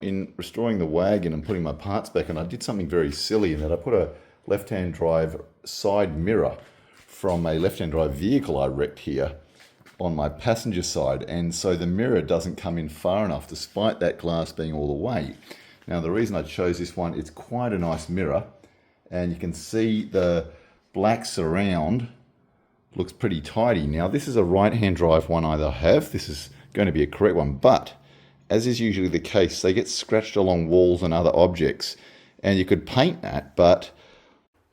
In restoring the wagon and putting my parts back on, I did something very silly in that I put a left-hand drive side mirror from a left-hand drive vehicle I wrecked here on my passenger side, and so the mirror doesn't come in far enough despite that glass being all the way. Now the reason I chose this one, it's quite a nice mirror, and you can see the black surround looks pretty tidy. Now this is a right-hand drive one I have. This is going to be a correct one, but as is usually the case, they get scratched along walls and other objects, and you could paint that, but...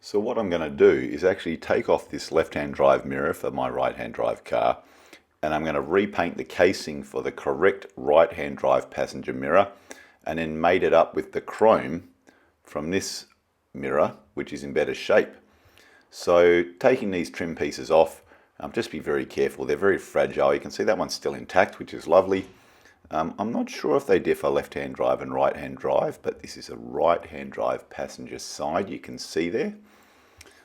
So what I'm going to do is actually take off this left-hand drive mirror for my right-hand drive car, and I'm going to repaint the casing for the correct right-hand drive passenger mirror, and then mate it up with the chrome from this mirror, which is in better shape. So taking these trim pieces off, just be very careful. They're very fragile. You can see that one's still intact, which is lovely. I'm not sure if they differ left-hand drive and right-hand drive, but this is a right-hand drive passenger side, you can see there.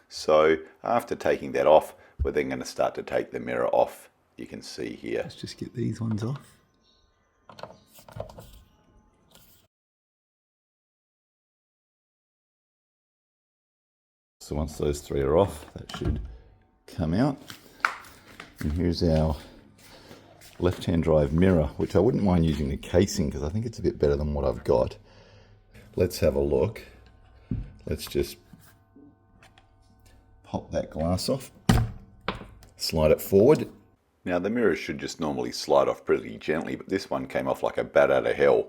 So after taking that off, we're then going to start to take the mirror off. You can see here. Let's just get these ones off. So once those three are off, that should come out. And here's our left-hand drive mirror, which I wouldn't mind using the casing because I think it's a bit better than what I've got. Let's have a look. Let's just pop that glass off, slide it forward. Now the mirror should just normally slide off pretty gently, but this one came off like a bat out of hell,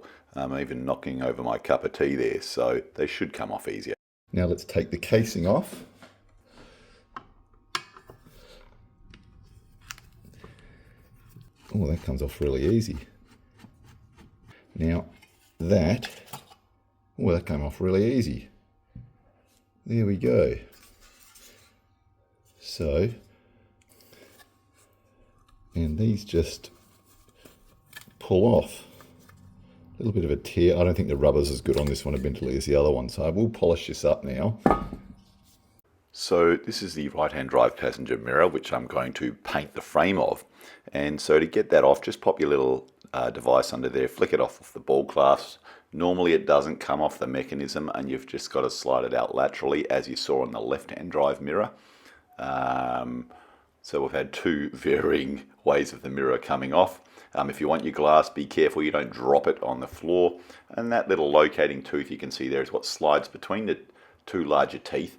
even knocking over my cup of tea there, so they should come off easier. Now let's take the casing off. Oh, that comes off really easy. Now that, oh, that came off really easy. There we go. So, and these just pull off. A little bit of a tear. I don't think the rubber's as good on this one admittedly as the other one, so I will polish this up now. So this is the right-hand drive passenger mirror, which I'm going to paint the frame of. And so to get that off, just pop your little device under there, flick it off the ball clasp. Normally it doesn't come off the mechanism, and you've just got to slide it out laterally, as you saw on the left-hand drive mirror. So we've had two varying ways of the mirror coming off. If you want your glass, be careful you don't drop it on the floor. And that little locating tooth you can see there is what slides between the two larger teeth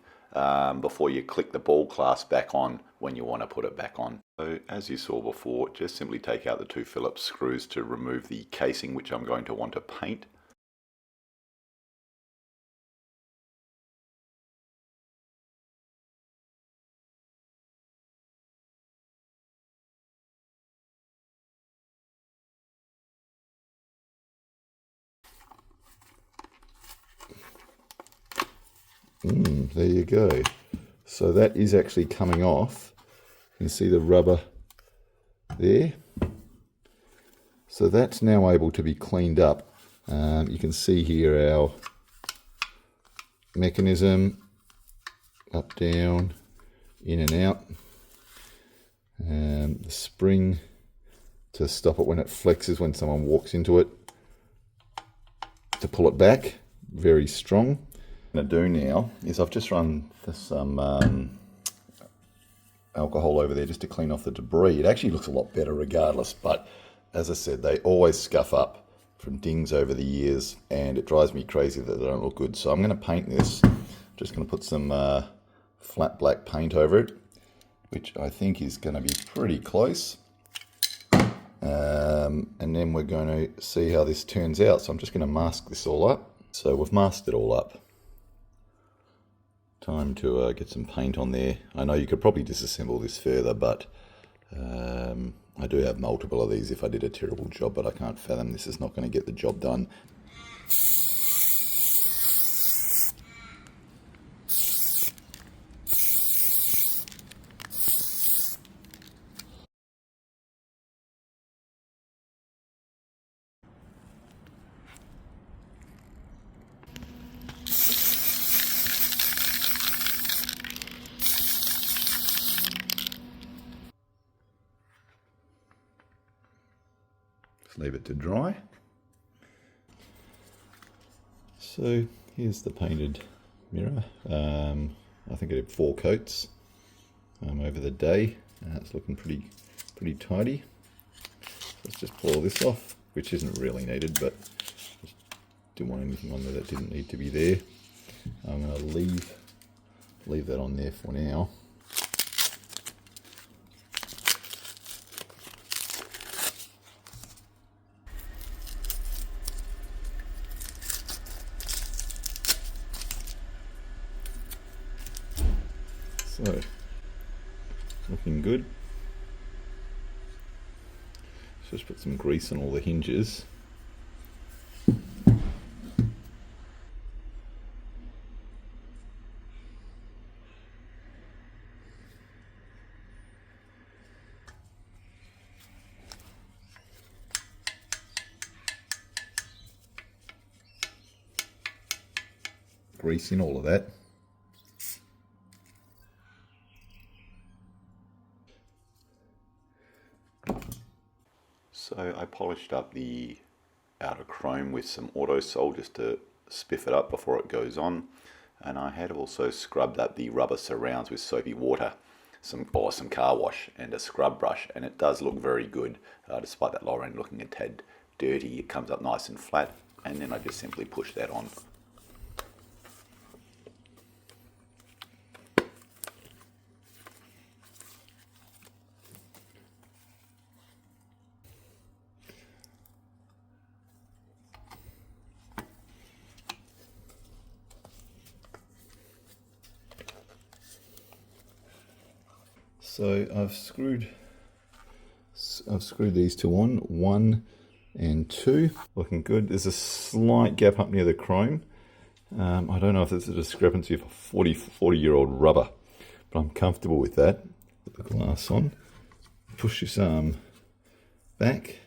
before you click the ball clasp back on when you want to put it back on. So as you saw before, just simply take out the two Phillips screws to remove the casing, which I'm going to want to paint. There you go. So that is actually coming off. You can see the rubber there. So that's now able to be cleaned up. You can see here our mechanism, up, down, in and out. The spring to stop it when it flexes when someone walks into it. To pull it back, very strong. What I'm going to do now is I've just run some alcohol over there just to clean off the debris. It actually looks a lot better regardless, but as I said, they always scuff up from dings over the years, and it drives me crazy that they don't look good. So I'm going to paint this. Just going to put some flat black paint over it, which I think is going to be pretty close. And then we're going to see how this turns out. So I'm just going to mask this all up. So we've masked it all up. Time to get some paint on there. I know you could probably disassemble this further, but I do have multiple of these if I did a terrible job, but I can't fathom this is not going to get the job done. Leave it to dry. So here's the painted mirror. I think I did 4 coats over the day. It's looking pretty tidy. Let's just pull this off, which isn't really needed, but just didn't want anything on there that didn't need to be there. I'm going to leave that on there for now. So, looking good. Let's just put some grease on all the hinges. Grease in all of that. So I polished up the outer chrome with some auto sol just to spiff it up before it goes on, and I had also scrubbed up the rubber surrounds with soapy water, some car wash and a scrub brush, and it does look very good despite that lower end looking a tad dirty. It comes up nice and flat, and then I just simply push that on. So I've screwed these two on, 1 and 2, looking good. There's a slight gap up near the chrome. I don't know if there's a discrepancy of a 40-year-old rubber, but I'm comfortable with that. Put the glass on, push this arm back,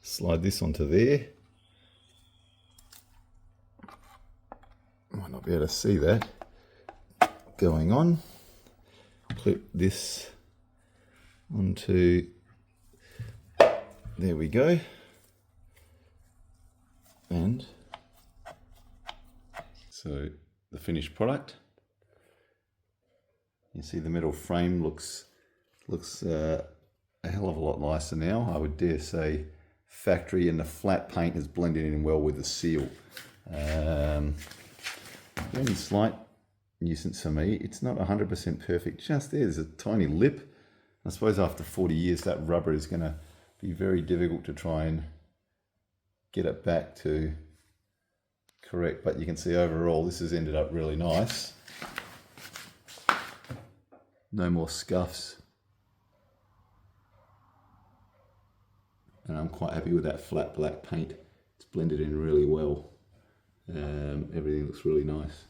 slide this onto there. Might not be able to see that going on. Clip this onto, there we go, and so the finished product. You see the metal frame looks a hell of a lot nicer now. I would dare say factory, and the flat paint has blended in well with the seal. The only slight nuisance for me, it's not 100% perfect just there's a tiny lip. I suppose after 40 years that rubber is going to be very difficult to try and get it back to correct, but you can see overall this has ended up really nice. No more scuffs, and I'm quite happy with that flat black paint. It's blended in really well. Everything looks really nice.